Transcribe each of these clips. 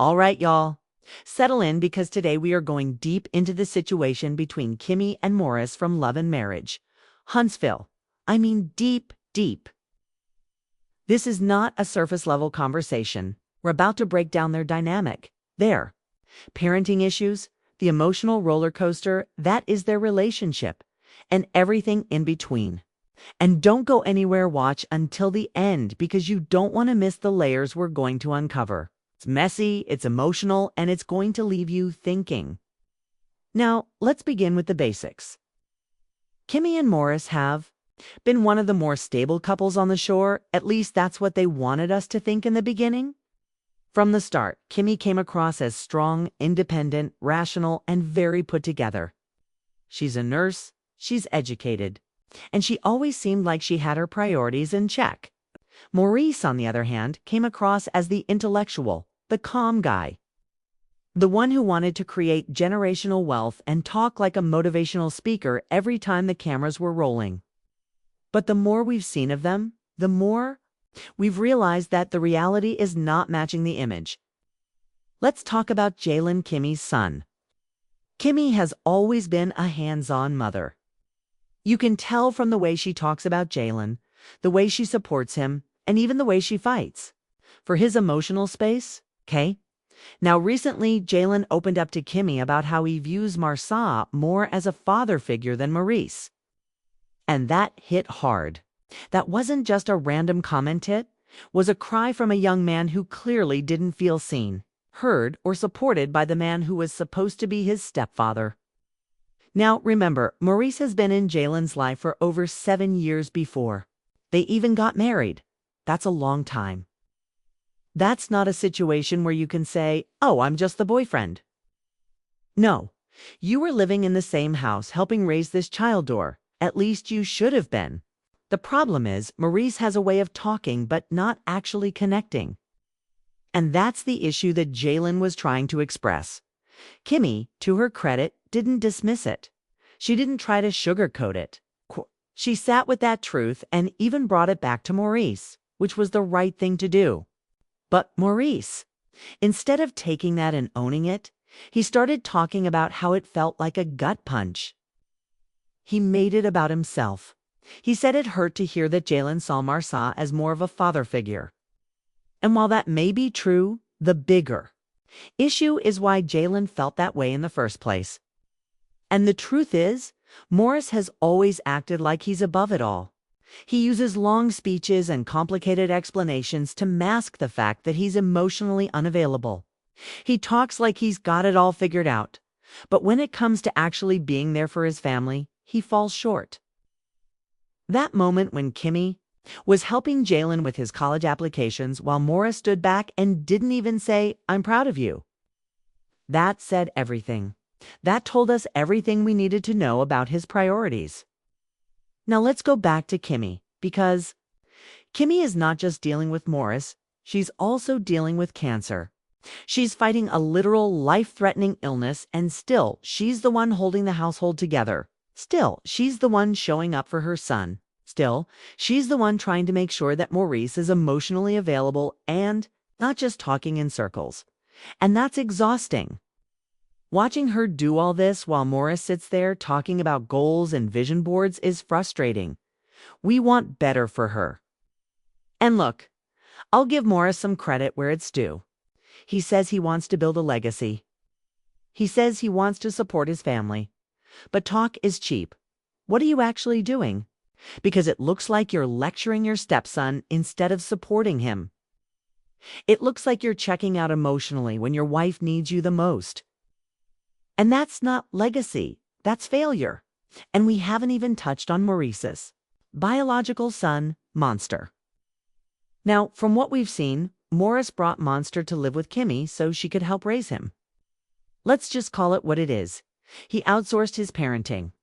All right, y'all. Settle in because today we are going deep into the situation between Kimmy and Maurice from Love and Marriage. Huntsville. I mean deep, deep. This is not a surface-level conversation. We're about to break down their dynamic. Their parenting issues, the emotional roller coaster that is their relationship, and everything in between. And don't go anywhere, watch until the end because you don't want to miss the layers we're going to uncover. It's messy, it's emotional, and it's going to leave you thinking. Now, let's begin with the basics. Kimmy and Maurice have been one of the more stable couples on the shore. At least that's what they wanted us to think in the beginning. From the start, Kimmy came across as strong, independent, rational, and very put together. She's a nurse, she's educated, and she always seemed like she had her priorities in check. Maurice, on the other hand, came across as the intellectual, the calm guy. The one who wanted to create generational wealth and talk like a motivational speaker every time the cameras were rolling. But the more we've seen of them, the more we've realized that the reality is not matching the image. Let's talk about Jaylen, Kimmy's son. Kimmy has always been a hands-on mother. You can tell from the way she talks about Jaylen, the way she supports him, and even the way she fights for his emotional space, okay? Now, recently, Jaylen opened up to Kimmy about how he views Maurice more as a father figure than Maurice. And that hit hard. That wasn't just a random comment, it was a cry from a young man who clearly didn't feel seen, heard, or supported by the man who was supposed to be his stepfather. Now, remember, Maurice has been in Jaylen's life for over 7 years before. They even got married. That's a long time. That's not a situation where you can say, oh, I'm just the boyfriend. No, you were living in the same house helping raise this child, or at least you should have been. The problem is, Maurice has a way of talking but not actually connecting. And that's the issue that Jaylen was trying to express. Kimmy, to her credit, didn't dismiss it. She didn't try to sugarcoat it. She sat with that truth and even brought it back to Maurice, which was the right thing to do. But Maurice, instead of taking that and owning it, he started talking about how it felt like a gut punch. He made it about himself. He said it hurt to hear that Jaylen saw Maurice as more of a father figure. And while that may be true, the bigger issue is why Jaylen felt that way in the first place. And the truth is, Maurice has always acted like he's above it all. He uses long speeches and complicated explanations to mask the fact that he's emotionally unavailable. He talks like he's got it all figured out. But when it comes to actually being there for his family, he falls short. That moment when Kimmy was helping Jaylen with his college applications while Maurice stood back and didn't even say, I'm proud of you. That said everything. That told us everything we needed to know about his priorities. Now let's go back to Kimmy, because Kimmy is not just dealing with Maurice, she's also dealing with cancer. She's fighting a literal life-threatening illness, and still, she's the one holding the household together. Still, she's the one showing up for her son. Still, she's the one trying to make sure that Maurice is emotionally available and not just talking in circles. And that's exhausting. Watching her do all this while Maurice sits there talking about goals and vision boards is frustrating. We want better for her. And look, I'll give Maurice some credit where it's due. He says he wants to build a legacy. He says he wants to support his family. But talk is cheap. What are you actually doing? Because it looks like you're lecturing your stepson instead of supporting him. It looks like you're checking out emotionally when your wife needs you the most. And that's not legacy, that's failure. And we haven't even touched on Maurice's biological son, Monster. Now, from what we've seen, Maurice brought Monster to live with Kimmy so she could help raise him. Let's just call it what it is. He outsourced his parenting.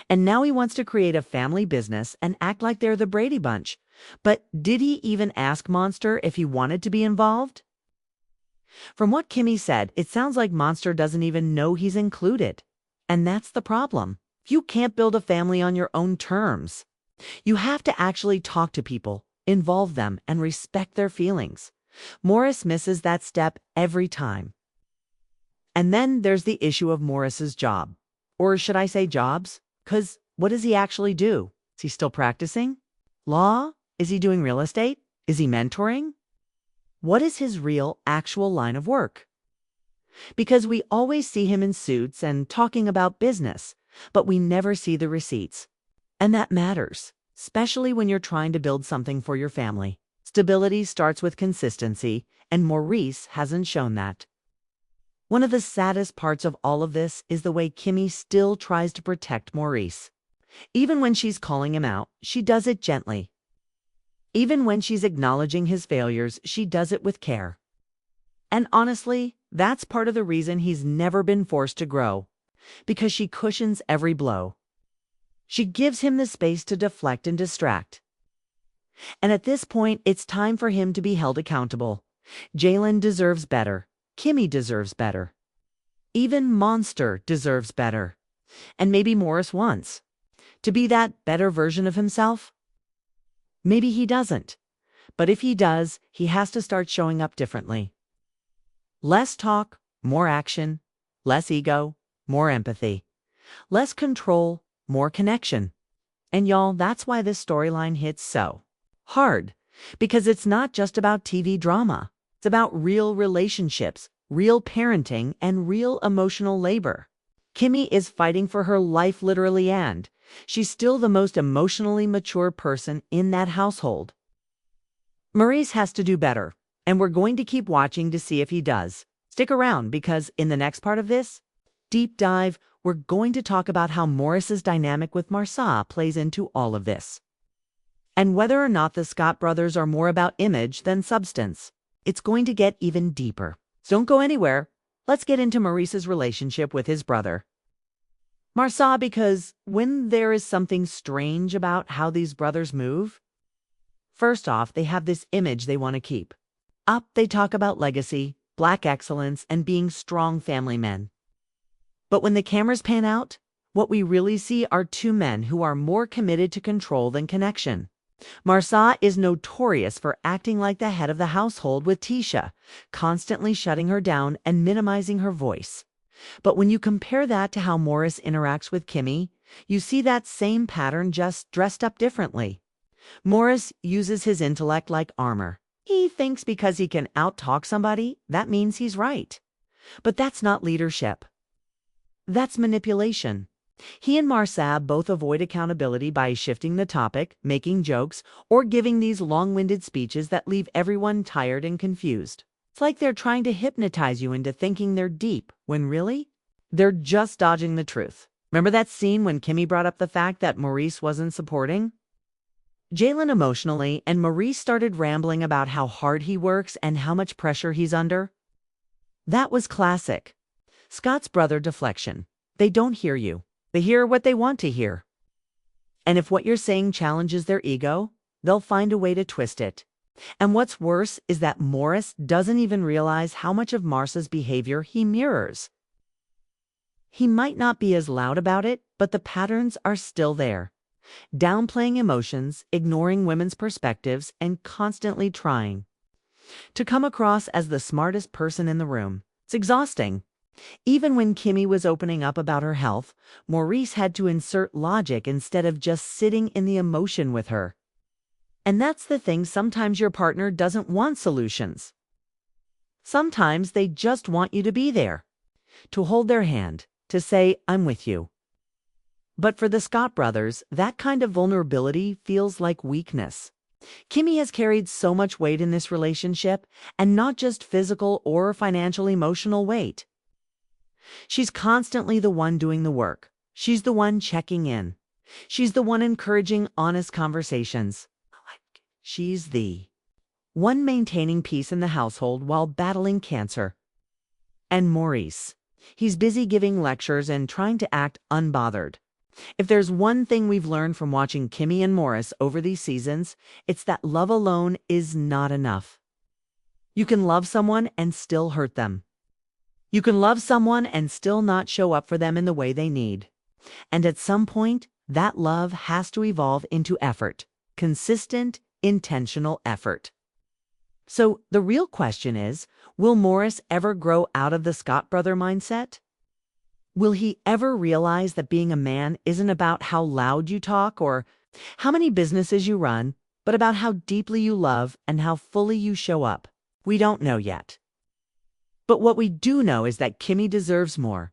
And now he wants to create a family business and act like they're the Brady Bunch. But did he even ask Monster if he wanted to be involved? From what Kimmy said, it sounds like Monster doesn't even know he's included. And that's the problem. You can't build a family on your own terms. You have to actually talk to people, involve them, and respect their feelings. Maurice misses that step every time. And then there's the issue of Maurice's job. Or should I say jobs? 'Cause what does he actually do? Is he still practicing? Law? Is he doing real estate? Is he mentoring? What is his real, actual line of work? Because we always see him in suits and talking about business, but we never see the receipts. And that matters, especially when you're trying to build something for your family. Stability starts with consistency, and Maurice hasn't shown that. One of the saddest parts of all of this is the way Kimmy still tries to protect Maurice. Even when she's calling him out, she does it gently. Even when she's acknowledging his failures, she does it with care. And honestly, that's part of the reason he's never been forced to grow, because she cushions every blow. She gives him the space to deflect and distract. And at this point, it's time for him to be held accountable. Jaylen deserves better. Kimmy deserves better. Even Monster deserves better. And maybe Maurice wants to be that better version of himself. Maybe he doesn't. But if he does, he has to start showing up differently. Less talk, more action. Less ego, more empathy. Less control, more connection. And y'all, that's why this storyline hits so hard. Because it's not just about TV drama. It's about real relationships, real parenting, and real emotional labor. Kimmy is fighting for her life literally, and she's still the most emotionally mature person in that household. Maurice has to do better, and we're going to keep watching to see if he does. Stick around, because in the next part of this deep dive, we're going to talk about how Maurice's dynamic with Maurice plays into all of this. And whether or not the Scott brothers are more about image than substance. It's going to get even deeper. So don't go anywhere. Let's get into Maurice's relationship with his brother Maurice, because when there is something strange about how these brothers move. First off, they have this image they want to keep. Up, they talk about legacy, Black excellence, and being strong family men. But when the cameras pan out, what we really see are two men who are more committed to control than connection. Maurice is notorious for acting like the head of the household with Tisha, constantly shutting her down and minimizing her voice. But when you compare that to how Maurice interacts with Kimmy, you see that same pattern just dressed up differently. Maurice uses his intellect like armor. He thinks because he can out-talk somebody, that means he's right. But that's not leadership. That's manipulation. He and Maurice both avoid accountability by shifting the topic, making jokes, or giving these long-winded speeches that leave everyone tired and confused. It's like they're trying to hypnotize you into thinking they're deep, when really, they're just dodging the truth. Remember that scene when Kimmy brought up the fact that Maurice wasn't supporting Jaylen emotionally, and Maurice started rambling about how hard he works and how much pressure he's under? That was classic Scott's brother deflection. They don't hear you. They hear what they want to hear. And if what you're saying challenges their ego, they'll find a way to twist it. And what's worse is that Maurice doesn't even realize how much of Maurice's behavior he mirrors. He might not be as loud about it, but the patterns are still there. Downplaying emotions, ignoring women's perspectives, and constantly trying to come across as the smartest person in the room. It's exhausting. Even when Kimmy was opening up about her health, Maurice had to insert logic instead of just sitting in the emotion with her. And that's the thing, sometimes your partner doesn't want solutions. Sometimes they just want you to be there, to hold their hand, to say, I'm with you. But for the Scott brothers, that kind of vulnerability feels like weakness. Kimmy has carried so much weight in this relationship, and not just physical or financial emotional weight. She's constantly the one doing the work. She's the one checking in. She's the one encouraging honest conversations. She's the one maintaining peace in the household while battling cancer. And Maurice, he's busy giving lectures and trying to act unbothered. If there's one thing we've learned from watching Kimmy and Maurice over these seasons, it's that love alone is not enough. You can love someone and still hurt them. You can love someone and still not show up for them in the way they need. And at some point, that love has to evolve into effort. Consistent, intentional effort. So the real question is, will Maurice ever grow out of the Scott brother mindset? Will he ever realize that being a man isn't about how loud you talk or how many businesses you run, but about how deeply you love and how fully you show up? We don't know yet. But what we do know is that Kimmy deserves more.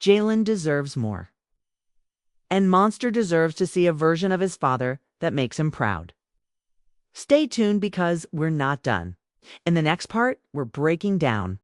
Jaylen deserves more. And Monster deserves to see a version of his father that makes him proud. Stay tuned because we're not done. In the next part, we're breaking down